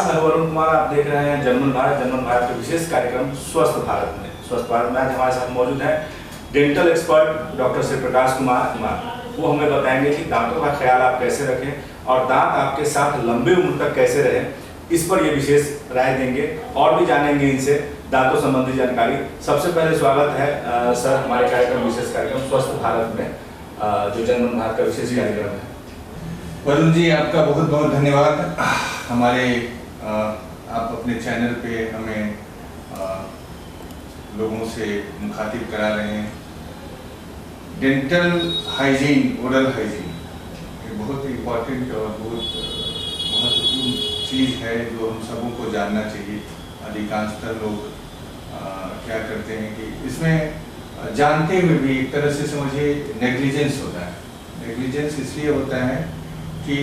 मैं वरुण कुमार, आप देख रहे हैं जनमन भारत के विशेष कार्यक्रम स्वस्थ भारत में। स्वस्थ भारत में आज हमारे साथ मौजूद है dental expert doctor Shri Prakash Kumar. वो हमें बताएंगे कि दांतों का ख्याल आप कैसे रखें और दांत आपके साथ लंबी उम्र तक कैसे रहें, इस पर ये विशेष राय देंगे और भी जानेंगे इनसे दांतों संबंधी जानकारी। सबसे पहले स्वागत है सर हमारे कार्यक्रम विशेष कार्यक्रम स्वस्थ भारत में, जो जनमन भारत का विशेष कार्यक्रम है। वरुण जी, आपका बहुत बहुत धन्यवाद। हमारे आप अपने चैनल पे हमें लोगों से मुखातिब करा रहे हैं। डेंटल हाइजीन, ओरल हाइजीन, ये बहुत इम्पोर्टेंट और बहुत महत्वपूर्ण चीज़ है जो हम सबों को जानना चाहिए। अधिकांशतः लोग क्या करते हैं कि इसमें जानते हुए भी एक तरह से समझिए नेग्लिजेंस होता है। नेग्लिजेंस इसलिए होता है कि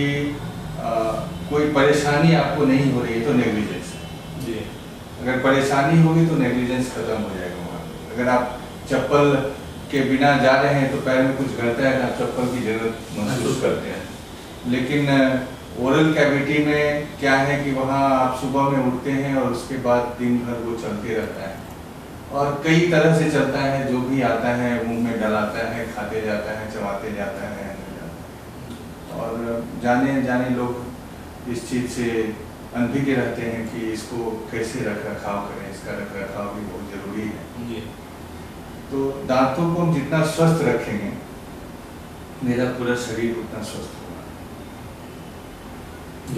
कोई परेशानी आपको नहीं हो रही है तो नेग्लिजेंस है जी। अगर परेशानी होगी तो नेग्लिजेंस खत्म हो जाएगा वहाँ। अगर आप चप्पल के बिना जा रहे हैं तो पैर में कुछ गड़ता है तो आप चप्पल की जरूरत महसूस करते हैं। लेकिन ओरल कैविटी में क्या है कि वहाँ आप सुबह में उठते हैं और उसके बाद दिन भर वो चलते रहता है और कई तरह से चलता है। जो भी आता है मुंह में डलाता है, खाते जाता है, चबाते जाता है और जाने लोग इस चीज़ से अनभिज्ञ रहते हैं कि इसको कैसे रख रखाव करें। इसका रख रखाव भी बहुत जरूरी है जी। तो दांतों को हम जितना स्वस्थ रखेंगे मेरा पूरा शरीर उतना स्वस्थ होगा।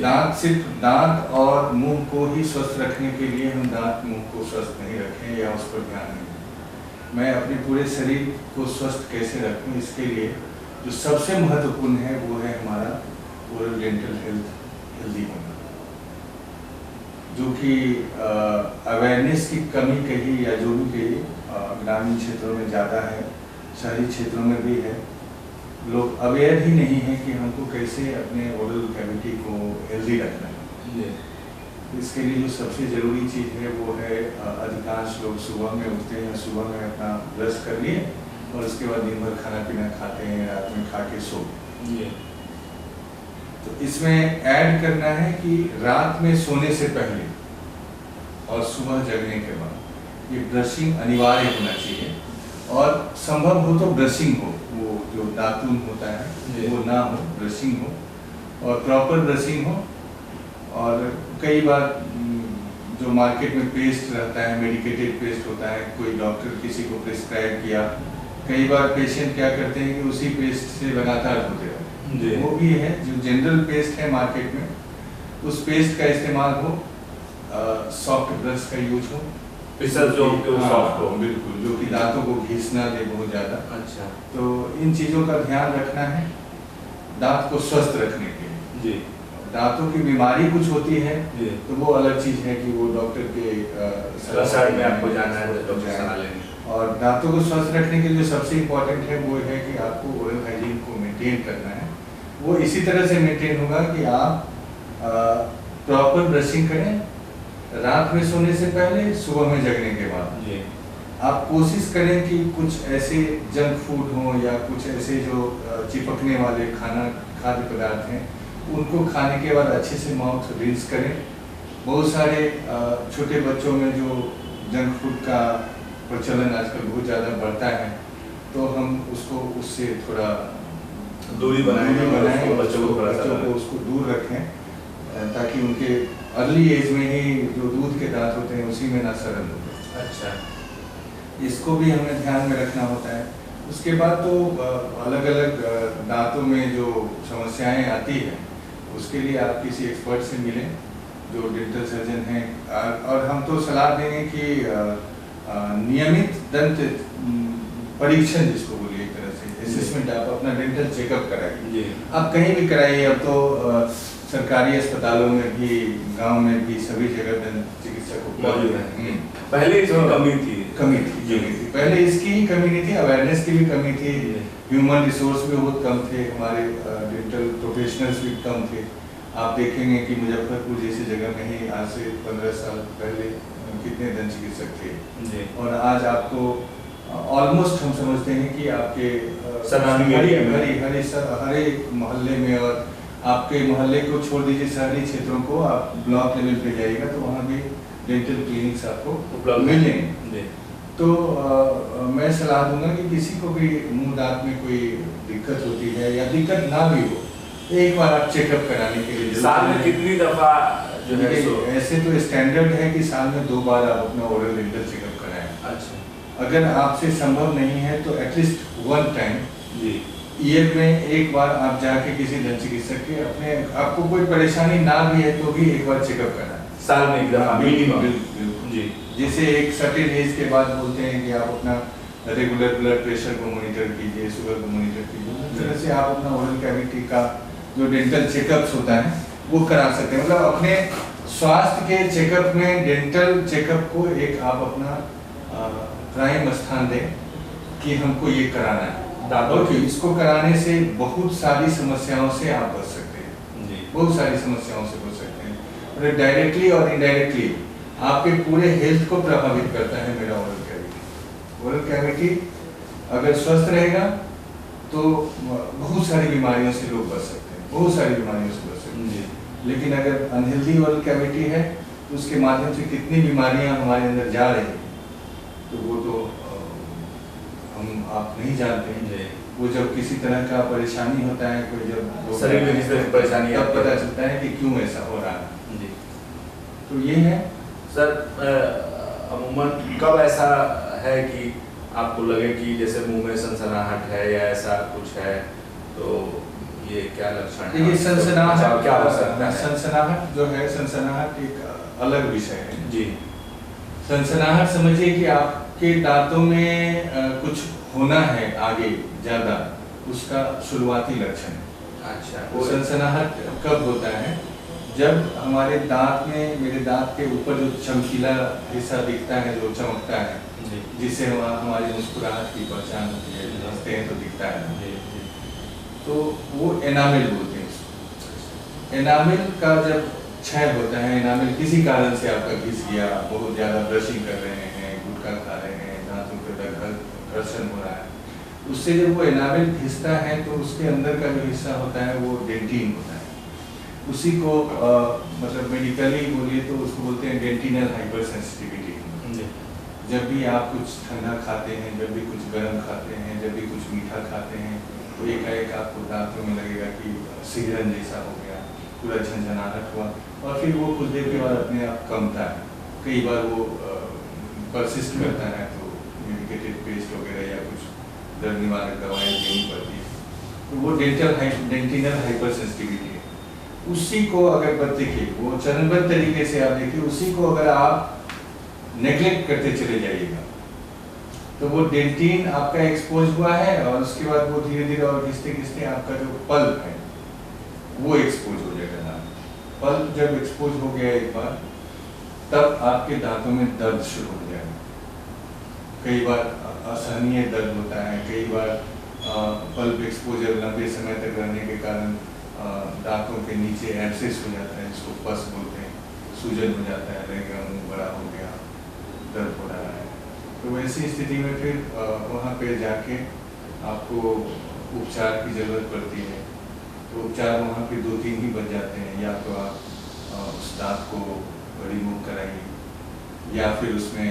दांत सिर्फ दांत और मुंह को ही स्वस्थ रखने के लिए हम दांत मुंह को स्वस्थ नहीं रखें या उस पर ध्यान नहीं दें। मैं अपने पूरे शरीर को स्वस्थ कैसे रखूं, इसके लिए जो सबसे महत्वपूर्ण है वो है हमारा ओरल डेंटल हेल्दी होना, जो कि अवेयरनेस की कमी कही या जो भी कही ग्रामीण क्षेत्रों में ज़्यादा है, शहरी क्षेत्रों में भी है। लोग अवेयर ही नहीं है कि हमको कैसे अपने ओरल कैविटी को हेल्दी रखना है। इसके लिए जो सबसे ज़रूरी चीज़ है वो है अधिकांश लोग सुबह में उठते हैं, सुबह में अपना ब्रश कर लिए और उसके बाद दिन भर खाना पीना खाते हैं, रात में खा के सो। तो इसमें ऐड करना है कि रात में सोने से पहले और सुबह जगने के बाद ये ब्रशिंग अनिवार्य होना चाहिए और संभव हो तो ब्रशिंग हो, वो जो दातुन होता है वो ना हो, ब्रशिंग हो और प्रॉपर ब्रशिंग हो। और कई बार जो मार्केट में पेस्ट रहता है, मेडिकेटेड पेस्ट होता है, कोई डॉक्टर किसी को प्रिस्क्राइब किया, कई बार पेशेंट क्या करते हैं कि उसी पेस्ट से लगातार धोते रहते हैं। वो भी है जो जनरल पेस्ट है मार्केट में, उस पेस्ट का इस्तेमाल हो, सॉफ्ट ब्रश का यूज हो, सॉफ्ट हो बिल्कुल, जो कि दांतों को घिसना दे बहुत ज़्यादा। अच्छा, तो इन चीज़ों का ध्यान रखना है दांत को स्वस्थ रखने के लिए जी। दांतों की बीमारी कुछ होती है तो वो अलग चीज़ है कि वो डॉक्टर के सलाह में आपको जाना है, डॉक्टर सलाह लेंगे। और दांतों को स्वस्थ रखने के लिए सबसे इम्पोर्टेंट है वो है कि आपको ओरल हाइजीन को मेंटेन करना है। वो इसी तरह से मेंटेन होगा कि आप प्रॉपर ब्रशिंग करें रात में सोने से पहले, सुबह में जगने के बाद। आप कोशिश करें कि कुछ ऐसे जंक फूड हों या कुछ ऐसे जो चिपकने वाले खाद्य पदार्थ हैं उनको खाने के बाद अच्छे से माउथ रिंस करें। बहुत सारे छोटे बच्चों में जो जंक फूड का प्रचलन आजकल बहुत ज़्यादा बढ़ता है तो हम उसको उससे थोड़ा दूरी बनाएं, बच्चों को उसको दूर रखें ताकि उनके अर्ली एज में ही जो दूध के दांत होते हैं उसी में ना सड़न हो। अच्छा, इसको भी हमें ध्यान में रखना होता है। उसके बाद तो अलग अलग दांतों में जो समस्याएं आती है उसके लिए आप किसी एक्सपर्ट से मिलें जो डेंटल सर्जन हैं। और हम तो सलाह देंगे कि नियमित दंत परीक्षण जिसको बोलिए एक तरह से असेसमेंट, आप अपना डेंटल चेकअप कराइए। आप कहीं भी कराइए, अब तो सरकारी अस्पतालों में भी, गांव में भी, सभी जगह दंत चिकित्सक उपलब्ध हैं। पहले इसमें कमी थी पहले इसकी ही कमी नहीं थी, अवेयरनेस की भी कमी थी, ह्यूमन रिसोर्स भी बहुत कम थे, हमारे डेंटल प्रोफेशनल्स भी कम थे। आप देखेंगे कि मुजफ्फरपुर जैसी जगह में ही आज से 15 साल पहले कितने दंत चिकित्सक थे और आज आपको ऑलमोस्ट हम समझते हैं कि आपके हर एक मोहल्ले में और आपके मोहल्ले को छोड़ दीजिए, शहरी क्षेत्रों को, आप ब्लॉक लेवल पे जाइएगा तो वहाँ भी डेंटल क्लिनिक्स आपको उपलब्ध मिलेंगे। तो मैं सलाह दूंगा कि किसी को भी मुंह दांत में कोई दिक्कत होती है या दिक्कत ना भी हो, एक बार आप चेकअप कराने के लिए साल में कितनी दफा जो है ऐसे तो स्टैंडर्ड है कि साल में 2 बार आप अपना ओरल डेंटल चेकअप कराएं। अच्छा, अगर आपसे संभव नहीं है तो एटलीस्ट 1 टाइम जी ईयर में एक बार आप जाके किसी दंत चिकित्सक के, अपने आपको कोई परेशानी ना भी है तो भी एक बार चेकअप कराएं साल में एक दफा मिनिमम जी। जैसे एक सर्टेन एज के बाद बोलते हैं कि आप अपना रेगुलर ब्लड प्रेशर को मॉनिटर कीजिए, शुगर को मॉनिटर कीजिए, इस तरह से आप अपना ओरल कैविटी का जो डेंटल चेकअप्स होता है वो करा सकते हैं। मतलब अपने स्वास्थ्य के चेकअप में डेंटल चेकअप को एक आप अपना प्राइम स्थान दें कि हमको ये कराना है, और इसको कराने से बहुत सारी समस्याओं से आप बच सकते हैं जी। बहुत सारी समस्याओं से बच सकते हैं, और डायरेक्टली और इनडायरेक्टली आपके पूरे हेल्थ को प्रभावित करता है मेरा ओरल कैविटी। ओरल कैविटी अगर स्वस्थ रहेगा तो बहुत सारी बीमारियों से लोग बच सकते हैं, बहुत सारी बीमारियों से बच सकते हैं। लेकिन अगर अनहेल्दी ओरल कैविटी है तो उसके माध्यम से कितनी बीमारियां हमारे अंदर जा रही हैं तो वो तो आप नहीं जानते हैं। वो जब किसी तरह का परेशानी होता है, कोई जब शरीर में किसी तरह की परेशानी तब पता चलता है कि क्यों ऐसा हो रहा है जी। तो ये है सर, अमूमन कब ऐसा है कि आपको लगे कि जैसे मुंह में सनसनाहट है या ऐसा कुछ है, तो ये क्या लक्षण है? देखिए, सनसनाहट क्या हो सकता है? सनसनाहट जो है, सनसनाहट एक अलग विषय है जी। सनसनाहट समझिए कि आपके दांतों में कुछ होना है आगे ज्यादा, उसका शुरुआती लक्षण। अच्छा, वो सनसनाहट कब होता है? जब हमारे दांत में, मेरे दांत के ऊपर जो चमकीला हिस्सा दिखता है, जो चमकता है, जिससे हमारी मुस्कुराहट की पहचान होती है, हंसते हैं तो दिखता है, तो वो एनामिल बोलते हैं उसको। एनामिल का जब क्षय होता है, एनामिल किसी कारण से आपका घिस गया, बहुत ज्यादा ब्रशिंग कर रहे हैं, गुटखा खा रहे हैं, दांतों पे घर्षण हो रहा है, उससे जब वो एनामिल घिसता है तो उसके अंदर का जो हिस्सा होता है वो डेंटिन होता है। उसी को मतलब मेडिकली बोलिए तो उसको बोलते हैं डेंटिनल हाइपर सेंसिटिविटी। जब भी आप कुछ ठंडा खाते हैं, जब भी कुछ गर्म खाते हैं, जब भी कुछ मीठा खाते हैं, तो एकाएक आपको दांतों में लगेगा कि सिहरन जैसा हो गया, पूरा झंझनाहट हुआ, और फिर वो कुछ देर के बाद अपने आप कमता है। कई बार वो परसिस्ट करता है तो मेडिकेटेड पेस्ट वगैरह या कुछ दर्द निवारक दवाएं देनी पड़ती है, तो वो डेंटिनल हाइपर सेंसिटिविटी है। उसी को अगर देखिए, वो चरणबद्ध तरीके से आप देखिए, उसी को अगर आप नेग्लेक्ट करते चले जाइएगा तो वो डेंटिन आपका एक्सपोज हुआ है, और उसके बाद वो धीरे धीरे और घिसते घिसते आपका जो पल्प है वो एक्सपोज हो जाएगा। पल्प जब एक्सपोज हो गया एक बार, तब आपके दांतों में दर्द शुरू हो जाएगा। कई बार असहनीय दर्द होता है, कई बार पल्प एक्सपोजर लंबे समय तक रहने के कारण दांतों के नीचे एब्सेस हो जाता है, जिसको पस बोलते हैं, सूजन हो जाता है, रहेगा मुंह बड़ा हो गया, दर्द हो रहा है। तो वैसी स्थिति में फिर वहाँ पे जाके आपको उपचार की ज़रूरत पड़ती है। तो उपचार वहाँ पे 2-3 ही बच जाते हैं, या तो आप उस दांत को रिमूव कराइए, या फिर उसमें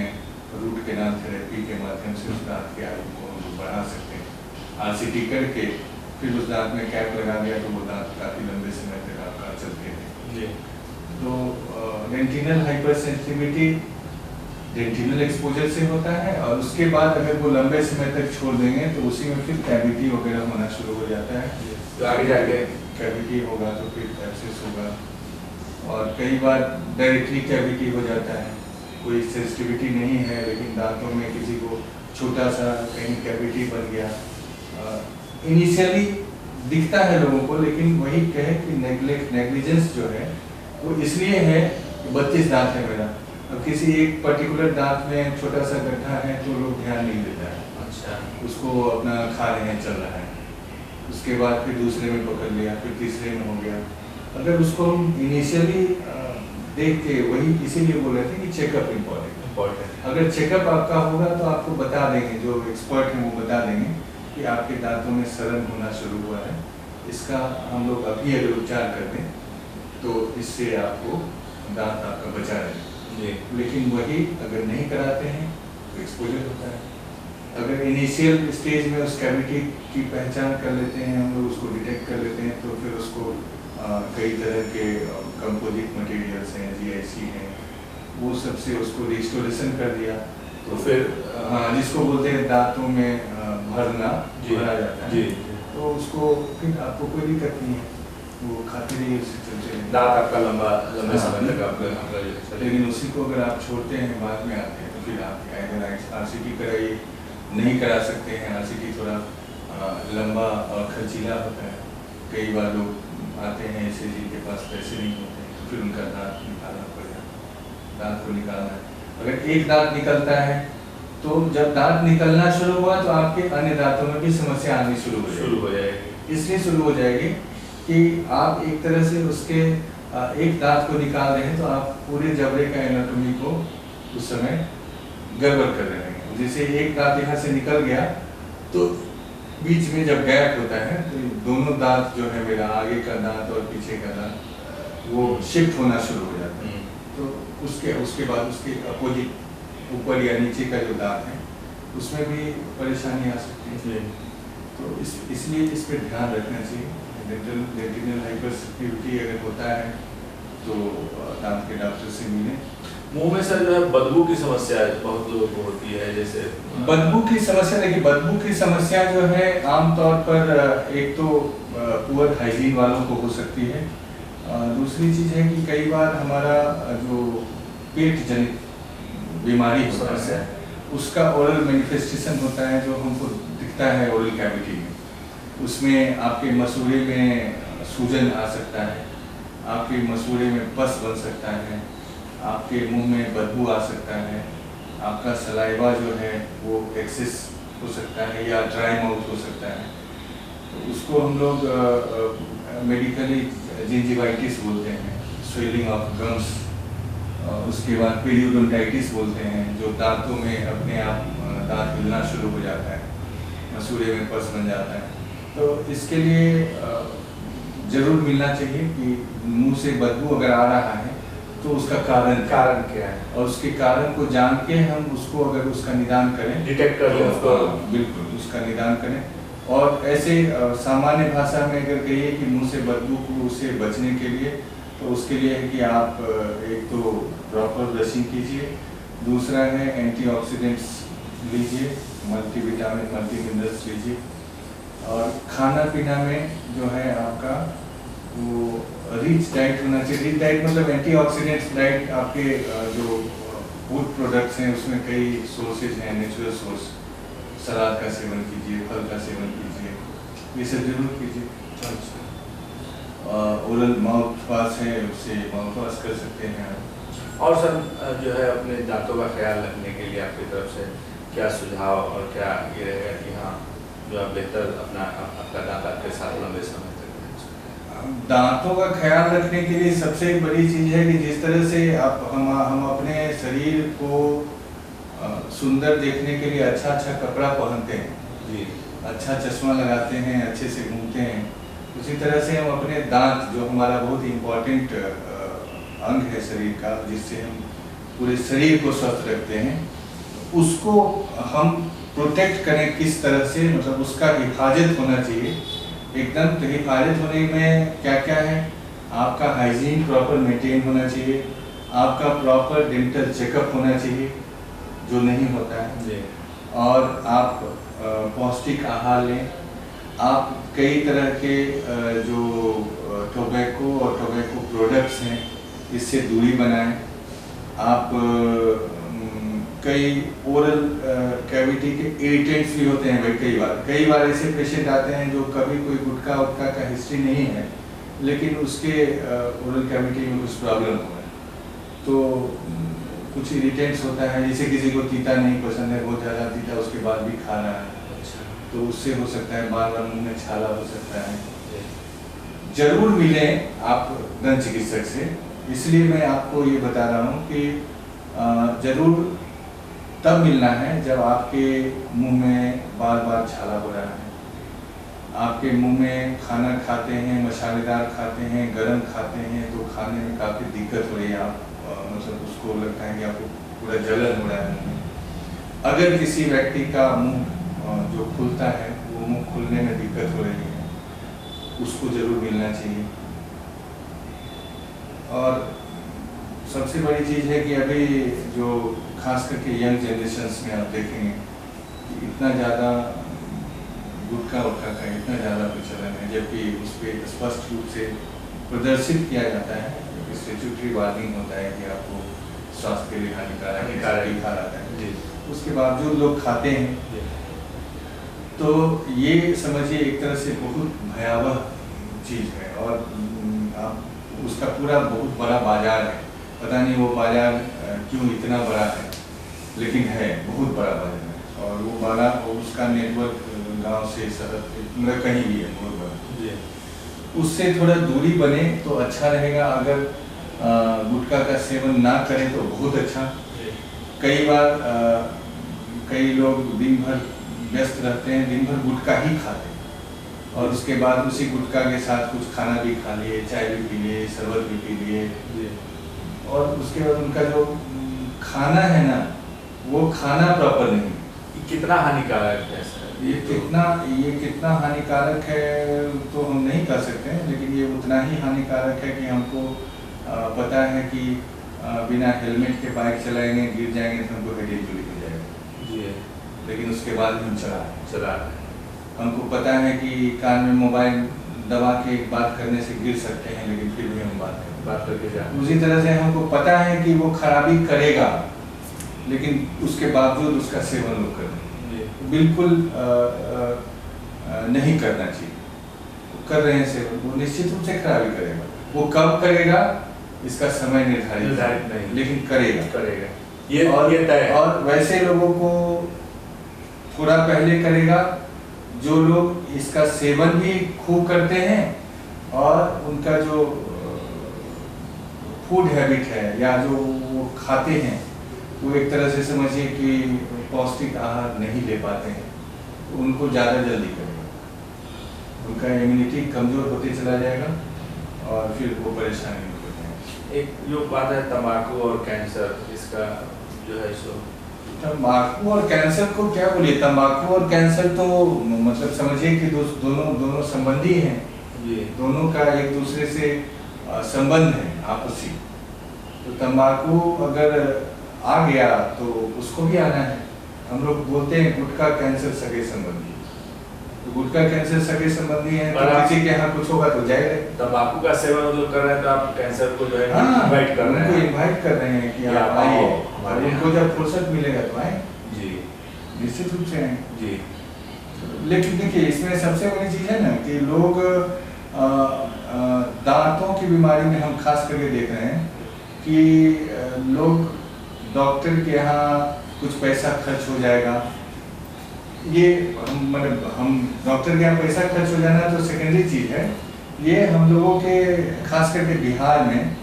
रूट कैनाल थेरेपी के माध्यम से उस दांत के आयु को हम बढ़ा सकते हैं। RCT करके फिर उस दांत में कैप लगा दिया तो वो दांत काफ़ी लंबे समय तक आपका चलते हैं। तो डेंटिनल हाइपर सेंसिटिविटी डेंटिनल एक्सपोजर से होता है, और उसके बाद अगर वो लंबे समय तक छोड़ देंगे तो उसी में फिर कैविटी वगैरह होना शुरू हो जाता है। तो आगे जाके कैविटी होगा तो फिर एब्सेस होगा, और कई बार डायरेक्टली कैविटी हो जाता है। कोई सेंसिटिविटी नहीं है लेकिन दांतों में किसी को छोटा सा कहीं कैविटी बन गया। इनिशियली दिखता है लोगों को, लेकिन वही कहे कि नेग्लिजेंस जो है वो इसलिए है कि 32 दांत है मेरा, अब किसी एक पर्टिकुलर दांत में छोटा सा गड्ढा है तो लोग ध्यान नहीं देता है। अच्छा, उसको अपना खा रहे हैं, चल रहा है, उसके बाद फिर दूसरे में पकड़ लिया, फिर तीसरे में हो गया। अगर उसको हम इनिशियली देख के, वही इसीलिए बोल रहे थे कि चेकअप इम्पोर्टेंट। अगर चेकअप आपका होगा तो आपको बता देंगे, जो एक्सपर्ट हैं वो बता देंगे कि आपके दांतों में सड़न होना शुरू हुआ है, इसका हम लोग अभी अगर उपचार कर दें तो इससे आपको दांत आपका बचा रहे। लेकिन वही अगर नहीं कराते हैं तो एक्सपोजर होता है। अगर इनिशियल स्टेज में उस कैविटी की पहचान कर लेते हैं, हम लोग उसको डिटेक्ट कर लेते हैं, तो फिर उसको कई तरह के कंपोजिट मटेरियल्स हैं, GIC हैं, वो सबसे उसको रिस्टोरेशन कर दिया तो फिर जिसको बोलते हैं दांतों में भरना भरा जाता है, तो उसको फिर आपको कोई दिक्कत नहीं है, वो खाते रहिए, उससे चलते हैं, दांत आपका लंबे समय तक आपका। लेकिन उसी को अगर आप छोड़ते हैं, बाद में आते हैं, तो फिर आप अगर RCT कराइए, नहीं करा सकते हैं, RCT थोड़ा लंबा और खर्चीला होता है। कई बार लोग आते हैं ऐसे जिनके पास पैसे नहीं होते हैं, तो फिर उनका दांत निकालना पड़ेगा। दांत को निकालना है, अगर एक दांत निकलता है तो जब दांत निकलना शुरू हुआ तो आपके अन्य दांतों में भी समस्या आनी शुरू हो जाएगी। इसलिए शुरू हो जाएगी कि आप एक तरह से उसके एक दांत को निकाल रहे हैं तो आप पूरे जबड़े का एनाटॉमी को उस समय गड़बड़ कर रहे हैं। जैसे एक दांत यहाँ से निकल गया तो बीच में जब गैप होता है तो दोनों दांत जो है, मेरा आगे का दांत और पीछे का दांत, वो शिफ्ट होना शुरू हो जाता है। तो उसके बाद उसके अपोजिट ऊपर या नीचे का जो दांत है उसमें भी परेशानी आ सकती है। तो इसलिए इस पर ध्यान रखना चाहिए। डेंटल हाइपरसेंसिटिविटी अगर होता है तो दांत के डॉक्टर से मिलें। मुंह में सर जो है बदबू की समस्या बहुत लोगों को होती है, जैसे बदबू की समस्या, देखिए बदबू की समस्या जो है आमतौर पर एक तो पुअर हाइजीन वालों को हो सकती है। दूसरी चीज़ है कि कई बार हमारा जो पेट जनित बीमारी होता है उसका ओरल मैनिफेस्टेशन होता है, जो हमको दिखता है ओरल कैविटी में। उसमें आपके मसूड़े में सूजन आ सकता है, आपके मसूड़े में पस बन सकता है, आपके मुंह में बदबू आ सकता है, आपका सलाइवा जो है वो एक्सेस हो सकता है या ड्राई माउथ हो सकता है। तो उसको हम लोग मेडिकली जिंजिवाइटिस बोलते हैं, स्वेलिंग ऑफ गम्स। उसके बाद पीरियोडोंटाइटिस बोलते हैं, जो दांतों में अपने आप दांत हिलना शुरू हो जाता है, मसूड़े में पस बन जाता है। तो इसके लिए जरूर मिलना चाहिए कि मुंह से बदबू अगर आ रहा है तो उसका कारण क्या है, और उसके कारण को जान के हम उसको अगर उसका निदान करें, डिटेक्ट कर लें उसको, बिल्कुल उसका निदान करें। और ऐसे सामान्य भाषा में अगर कहिए कि मुंह से बदबू को उससे बचने के लिए, तो उसके लिए है कि आप एक तो प्रॉपर ब्रशिंग कीजिए, दूसरा है एंटीऑक्सीडेंट्स लीजिए, मल्टीविटामिन मल्टी मिनरल्स लीजिए, और खाना पीना में जो है आपका वो रिच डाइट होना चाहिए। रिच डाइट मतलब एंटीऑक्सीडेंट्स डाइट। आपके जो फूड प्रोडक्ट्स हैं उसमें कई सोर्सेज हैं, नेचुरल सोर्स। सलाद का सेवन कीजिए, फल का सेवन कीजिए, ये सब जरूर कीजिए। ओरल माउथ वाश है, उससे माउथ वाश कर सकते हैं आप। और सर जो है अपने दांतों का ख्याल रखने के लिए आपकी तरफ से क्या सुझाव और क्या ये रहेगा कि हाँ जो आप बेहतर आपका दांत आपके साथ लंबे समय तक? दांतों का ख्याल रखने के लिए सबसे बड़ी चीज़ है कि जिस तरह से हम अपने शरीर को सुंदर देखने के लिए अच्छा कपड़ा पहनते हैं जी, अच्छा चश्मा लगाते हैं, अच्छे से घूमते हैं, उसी तरह से हम अपने दांत, जो हमारा बहुत इम्पोर्टेंट अंग है शरीर का, जिससे हम पूरे शरीर को स्वस्थ रखते हैं, उसको हम प्रोटेक्ट करें किस तरह से, मतलब उसका हिफाजत होना चाहिए एकदम। तो हिफाजत होने में क्या क्या है, आपका हाइजीन प्रॉपर मेंटेन होना चाहिए, आपका प्रॉपर डेंटल चेकअप होना चाहिए जो नहीं होता है जी, और आप पौष्टिक आहार लें। आप कई तरह के जो टोबैको और टोबैको प्रोडक्ट्स हैं इससे दूरी बनाएं। आप कई ओरल कैविटी के इरिटेंट्स भी होते हैं भाई। कई बार ऐसे पेशेंट आते हैं जो कभी कोई गुटखा उटखा का हिस्ट्री नहीं है, लेकिन उसके ओरल कैविटी में कुछ प्रॉब्लम हो है, तो कुछ इरिटेंट्स होता है। जैसे किसी को तीता नहीं पसंद है, बहुत ज़्यादा तीता उसके बाद भी खा रहा है, तो उससे हो सकता है बार बार मुंह में छाला हो सकता है। जरूर मिलें आप दंत चिकित्सक से। इसलिए मैं आपको ये बता रहा हूँ कि जरूर तब मिलना है जब आपके मुंह में बार बार छाला हो रहा है, आपके मुंह में खाना खाते हैं, मसालेदार खाते हैं, गरम खाते हैं, तो खाने में काफ़ी दिक्कत हो रही है, आप मतलब उसको लगता है कि आपको पूरा जलन हो रहा है मुंह में। अगर किसी व्यक्ति का मुंह जो खुलता है, वो मुंह खुलने में दिक्कत हो रही है, उसको ज़रूर मिलना चाहिए। और सबसे बड़ी चीज़ है कि अभी जो खास करके यंग जनरेशन्स में आप देखेंगे कि इतना ज़्यादा गुटखा उटखा का इतना ज़्यादा प्रचलन है, जबकि उस पर स्पष्ट रूप से प्रदर्शित किया जाता है, स्टैट्यूटरी वार्निंग होता है कि आपको स्वास्थ्य के लिए हानिकारक लिखा रहता है, उसके बावजूद लोग खाते हैं। तो ये समझिए एक तरह से बहुत भयावह चीज़ है, और आप उसका पूरा बहुत बड़ा बाजार है। पता नहीं वो बाजार क्यों इतना बड़ा है, लेकिन है बहुत बड़ा बाजार है, और वो बड़ा उसका नेटवर्क गांव से शहर मतलब कहीं भी है बहुत बड़ा। उससे थोड़ा दूरी बने तो अच्छा रहेगा। अगर गुटखा का सेवन ना करें तो बहुत अच्छा। कई बार कई लोग दिन भर व्यस्त रहते हैं, दिन भर गुटखा ही खाते हैं, और उसके बाद उसी गुटखा के साथ कुछ खाना भी खा लिए, चाय भी पी लिए, शरबत भी पी लिए, और उसके बाद उनका जो खाना है ना, वो खाना प्रॉपर नहीं। कितना हानिकारक है सर? ये कितना हानिकारक है तो हम नहीं कर सकते हैं, लेकिन ये उतना ही हानिकारक है कि हमको पता है कि बिना हेलमेट के बाइक चलाएंगे, गिर जाएंगे तो हमको हेड इंजरी हो जाएगा जी, लेकिन उसके बाद भी हम चला रहे हैं। हमको पता है कि कान में मोबाइल दबा के बात करने से गिर सकते हैं, लेकिन फिर भी हम बात करके जाए। उसी तरह से हमको पता है कि वो खराबी करेगा, लेकिन उसके बावजूद उसका सेवन लोग करें, बिल्कुल नहीं करना चाहिए। कर रहे हैं सेवन, वो निश्चित रूप से खराबी करेगा। वो कब करेगा इसका समय निर्धारित नहीं, लेकिन करेगा ये तय है। और वैसे लोगों को थोड़ा पहले करेगा जो लोग इसका सेवन भी खूब करते हैं, और उनका जो फूड हैबिट है या जो वो खाते हैं, वो एक तरह से समझिए कि पौष्टिक आहार नहीं ले पाते हैं, तो उनको ज़्यादा जल्दी करेगा, उनका इम्यूनिटी कमज़ोर होते चला जाएगा, और फिर वो परेशानी में हो जाएगी। एक जो बात है तंबाकू और कैंसर, इसका जो है सो तंबाकू और कैंसर को क्या बोलिए, तंबाकू और कैंसर तो मतलब समझिए कि दोनों संबंधी हैं, दोनों का एक दूसरे से संबंध है आपसी। तो तंबाकू अगर आ गया तो उसको भी आना है। हम लोग बोलते हैं गुटखा कैंसर सगे संबंधी, तो गुटखा कैंसर सगे संबंधी है, तो किसी के यहाँ कुछ होगा तो जाएगा। तंबाकू का सेवन जो कर रहे हैं तो आप कैंसर को जो है इनवाइट कर रहे हैं कि आप आइए, उनको जब फुर्सत मिलेगा तो आए जी, निश्चित रूप से आए जी। लेकिन देखिए इसमें सबसे बड़ी चीज़ है ना कि लोग दांतों की बीमारी में हम खास करके देख रहे हैं कि लोग डॉक्टर के यहाँ कुछ पैसा खर्च हो जाएगा, ये मतलब हम डॉक्टर के यहाँ पैसा खर्च हो जाना तो सेकेंडरी चीज़ है। ये हम लोगों के खास करके बिहार में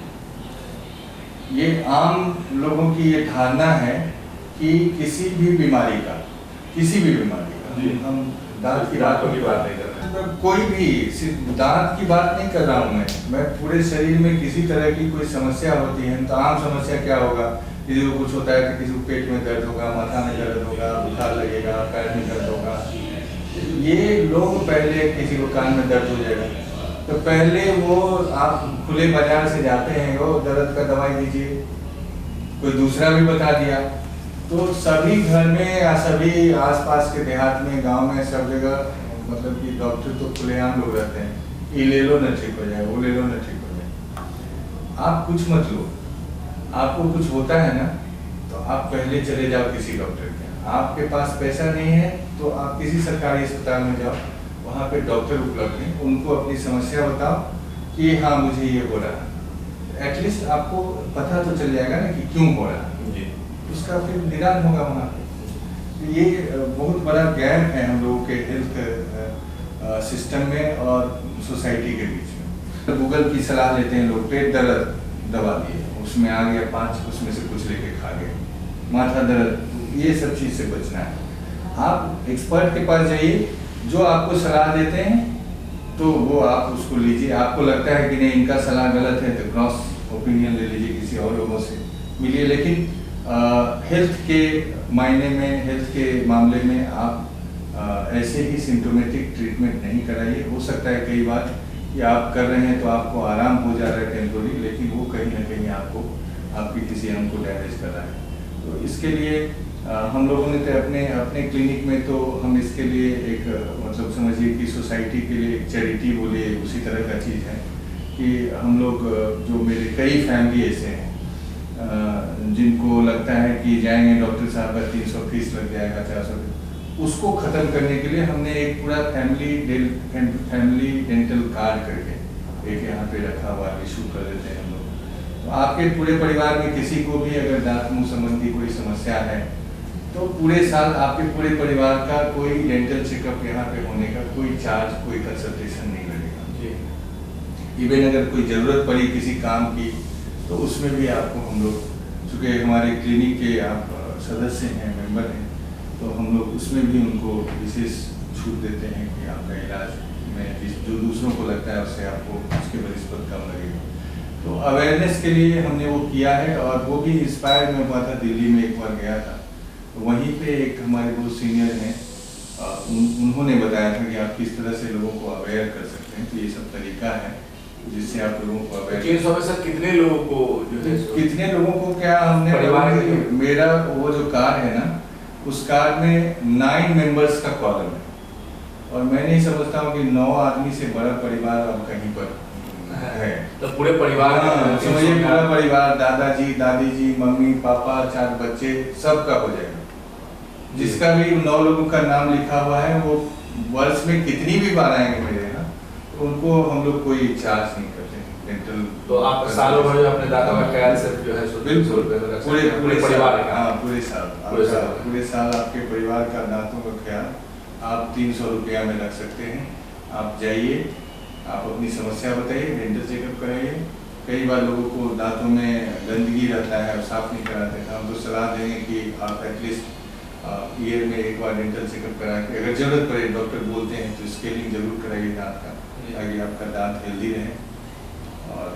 ये आम लोगों की ये धारणा है कि किसी भी बीमारी का हम दांत की बात नहीं कर रहे हैं, कोई भी सिर्फ दांत की बात नहीं कर रहा हूँ मैं पूरे शरीर में किसी तरह की कोई समस्या होती है तो आम समस्या क्या होगा, किसी को कुछ होता है कि किसी को पेट में दर्द होगा, माथा में दर्द होगा, बुखार लगेगा, पैर में दर्द होगा। ये लोग पहले किसी को कान में दर्द हो जाएगा तो पहले वो आप खुले बाजार से जाते हैं, वो दर्द का दवाई दीजिए, कोई दूसरा भी बता दिया, तो सभी घर में या सभी आसपास के देहात में, गांव में, सब जगह मतलब कि डॉक्टर तो खुलेआम लोग रहते हैं, ये ले लो ना ठीक हो जाए, वो ले लो ना ठीक हो जाए। आप कुछ मत लो, आपको कुछ होता है ना तो आप पहले चले जाओ किसी डॉक्टर के। आपके पास पैसा नहीं है तो आप किसी सरकारी अस्पताल में जाओ, वहाँ पे डॉक्टर उपलब्ध हैं, उनको अपनी समस्या बताओ कि हाँ मुझे ये हो रहा है, एटलीस्ट आपको पता तो चल जाएगा ना कि क्यों हो रहा है, उसका फिर निदान होगा वहाँ पे। तो ये बहुत बड़ा गैप है हम लोगों के हेल्थ सिस्टम में और सोसाइटी के बीच में। तो गूगल की सलाह लेते हैं लोग, पेट दर्द दवा दिए, उसमें आ गया 5, उसमें से कुछ लेके खा गए, माथा दर्द, ये सब चीज़ से बचना है। आप एक्सपर्ट के पास जाइए, जो आपको सलाह देते हैं तो वो आप उसको लीजिए। आपको लगता है कि नहीं इनका सलाह गलत है तो क्रॉस ओपिनियन ले लीजिए, किसी और लोगों से मिलिए। लेकिन हेल्थ के मायने में, हेल्थ के मामले में आप ऐसे ही सिम्टोमेटिक ट्रीटमेंट नहीं कराइए। हो सकता है कई बार कि आप कर रहे हैं तो आपको आराम हो जा रहा है टेम्पोररी, लेकिन वो कहीं ना कहीं आपको आपकी किसी अंग को डैमेज कर रहा है। तो इसके लिए हम लोगों ने तो अपने क्लिनिक में तो हम इसके लिए एक मतलब समझिए कि सोसाइटी के लिए एक चैरिटी बोलिए, उसी तरह का चीज़ है कि हम लोग जो मेरे कई फैमिली ऐसे हैं जिनको लगता है कि जाएंगे डॉक्टर साहब का 300 फीस लग जाएगा, 400, उसको ख़त्म करने के लिए हमने एक पूरा फैमिली डेंटल कार्ड करके एक यहाँ पे रखा हुआ इशू कर देते हैं हम लोग। तो आपके पूरे परिवार में किसी को भी अगर दांत मुंह संबंधी कोई समस्या है तो पूरे साल आपके पूरे परिवार का कोई डेंटल चेकअप यहाँ पे होने का कोई चार्ज, कोई कंसल्टेशन नहीं लगेगा। इवन अगर कोई ज़रूरत पड़ी किसी काम की तो उसमें भी आपको हम लोग, चूँकि हमारे क्लिनिक के आप सदस्य हैं, मेंबर हैं, तो हम लोग उसमें भी उनको विशेष छूट देते हैं कि आपका इलाज में जो दूसरों को लगता है उससे आपको उसके बनिस्पत कम लगेगा। तो अवेयरनेस के लिए हमने वो किया है और वो भी इंस्पायर में हुआ था। दिल्ली में एक बार गया था तो वहीं पे एक हमारे बहुत सीनियर हैं, उन्होंने बताया था कि आप किस तरह से लोगों को अवेयर कर सकते हैं। तो ये सब तरीका है जिससे आप लोगों को अवेयर। 300 में सर कितने लोगों को जो है, कितने लोगों को क्या हमने परिवार मेरा वो जो कार है ना, उस कार में 9 मेंबर्स का कॉलम है और मैं नहीं समझता हूँ कि 9 आदमी से बड़ा परिवार अब कहीं पर है। तो पूरे परिवार समझिए पूरा परिवार, दादाजी, दादी जी, मम्मी, पापा, 4 बच्चे, सबका हो जाएगा। जिसका भी 9 लोगों का नाम लिखा हुआ है वो वर्ष में कितनी भी बार आएंगे मेरे यहाँ, तो उनको हम लोग कोई चार्ज नहीं करते हैं डेंटल। तो आप सालों भर अपने दादा का ख्याल सिर्फ जो है बिल्कुल पूरे परिवार का, हाँ पूरे साल आपके परिवार का दांतों का ख्याल आप 300 रुपया में रख सकते हैं। आप जाइए, आप अपनी समस्या बताइए, डेंटल चेकअप कराइए। कई बार लोगों को दांतों में गंदगी रहता है और साफ नहीं कराते हैं, हम तो सलाह देंगे कि आप एटलीस्ट ईयर में एक बार डेंटल चेकअप करा के, अगर जरूरत पड़े डॉक्टर बोलते हैं तो स्केलिंग जरूर कराइए दांत का, ताकि आपका दांत हेल्दी रहे। और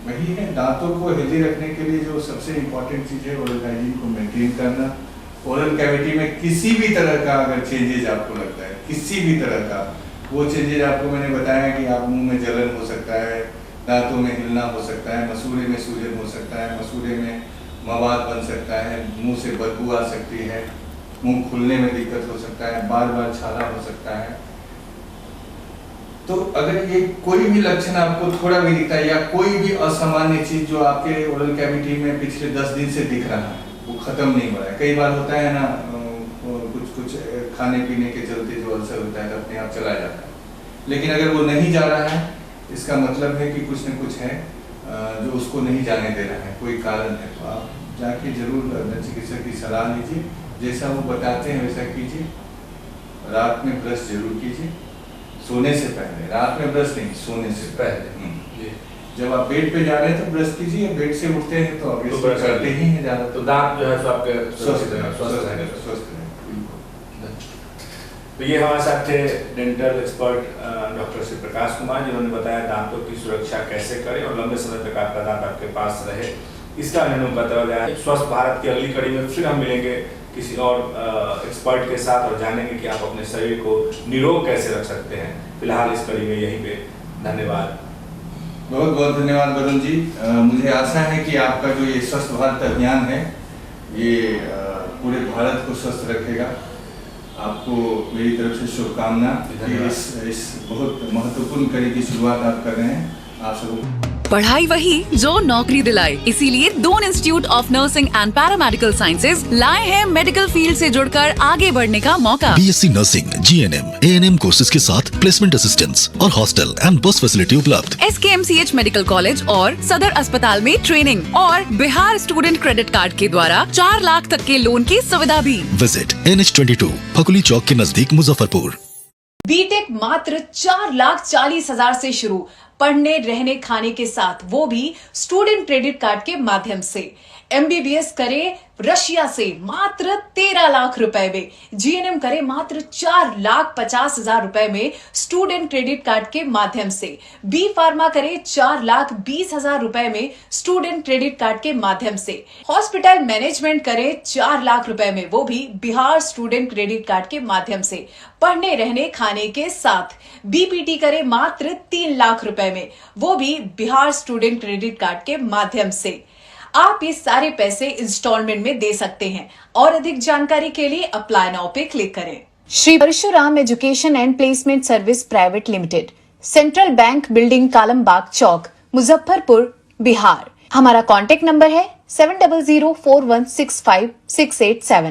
वही है, दांतों को हेल्दी रखने के लिए जो सबसे इम्पोर्टेंट चीज़ है ओरल हाइजीन को मेंटेन करना। ओरल कैविटी में किसी भी तरह का अगर चेंजेज आपको लगता है, किसी भी तरह का, वो चेंजेज आपको मैंने बताया कि आप मुंह में जलन हो सकता है, दांतों में हिलना हो सकता है, मसूड़े में सूजन हो सकता है, मसूड़े में मवाद बन सकता है, मुंह से बदबू आ सकती है, मुंह खुलने में दिक्कत हो सकता है, बार बार छाला हो सकता है। तो अगर ये कोई भी लक्षण आपको थोड़ा भी दिखता है या कोई भी असामान्य चीज जो आपके ओरल कैविटी में पिछले 10 दिन से दिख रहा है वो खत्म नहीं हो रहा है। कई बार होता है ना, कुछ खाने पीने के चलते जो अल्सर होता है तो अपने आप चला जाता है, लेकिन अगर वो नहीं जा रहा है इसका मतलब है कि कुछ न कुछ है जो उसको नहीं जाने दे रहा है, कोई कारण है। तो आप जाके जरूर चिकित्सक की सलाह लीजिए, जैसा वो बताते हैं वैसा कीजिए। रात में ब्रश जरूर कीजिए सोने से पहले, रात में ब्रश नहीं, सोने से पहले। जब आप बेड पे जा रहे हैं तो ब्रश कीजिए, बेड से उठते हैं तो ब्रश करते ही हैं ज़्यादा, तो दांत जो है तो आपके स्वस्थ रहेंगे। तो ये हमारे साथ थे dental expert doctor Shri Prakash Kumar, जिन्होंने बताया दांतों की सुरक्षा कैसे करें और लंबे समय तक आपका दांत आपके पास रहे, इसका उन्होंने बताया। स्वस्थ भारत की अगली कड़ी में फिर हम मिलेंगे किसी और एक्सपर्ट के साथ और जानेंगे कि आप अपने शरीर को निरोग कैसे रख सकते हैं। फिलहाल इस कड़ी में यहीं पे धन्यवाद। बहुत बहुत धन्यवाद वरुण जी। मुझे आशा है कि आपका जो ये स्वस्थ भारत अभियान है ये पूरे भारत को स्वस्थ रखेगा। आपको मेरी तरफ से शुभकामना कि इस बहुत महत्वपूर्ण कड़ी की शुरुआत आप कर रहे हैं। आप सबको पढ़ाई वही जो नौकरी दिलाए, इसीलिए Doon institute of nursing and paramedical sciences लाए हैं मेडिकल फील्ड से जुड़कर आगे बढ़ने का मौका। BSc nursing, GNM, ANM courses के साथ प्लेसमेंट असिस्टेंस और हॉस्टल एंड बस फैसिलिटी उपलब्ध। SKMCH मेडिकल कॉलेज और सदर अस्पताल में ट्रेनिंग और बिहार स्टूडेंट क्रेडिट कार्ड के द्वारा 4 लाख तक के लोन की सुविधा भी। विजिट NH22 फकुली चौक के नजदीक मुजफ्फरपुर। बीटेक मात्र 4,40,000 से शुरू, पढ़ने रहने खाने के साथ, वो भी स्टूडेंट क्रेडिट कार्ड के माध्यम से। MBBS करे रशिया से मात्र 13 लाख रुपए में, GNM करे मात्र 4,50,000 रुपए में स्टूडेंट क्रेडिट कार्ड के माध्यम से, B फार्मा करे 4,20,000 रुपए में स्टूडेंट क्रेडिट कार्ड के माध्यम से, हॉस्पिटल मैनेजमेंट करे 4 लाख रुपए में, वो भी बिहार स्टूडेंट क्रेडिट कार्ड के माध्यम से, पढ़ने रहने खाने के साथ, BPT करे मात्र 3 लाख रुपए में, वो भी बिहार स्टूडेंट क्रेडिट कार्ड के माध्यम से। आप ये सारे पैसे इंस्टॉलमेंट में दे सकते हैं और अधिक जानकारी के लिए अप्लाई नाउ पे क्लिक करें। Shri Parshuram education and placement service private limited, central bank building, Kalambagh Chowk, Muzaffarpur, Bihar. हमारा कॉन्टेक्ट नंबर है 7004165687।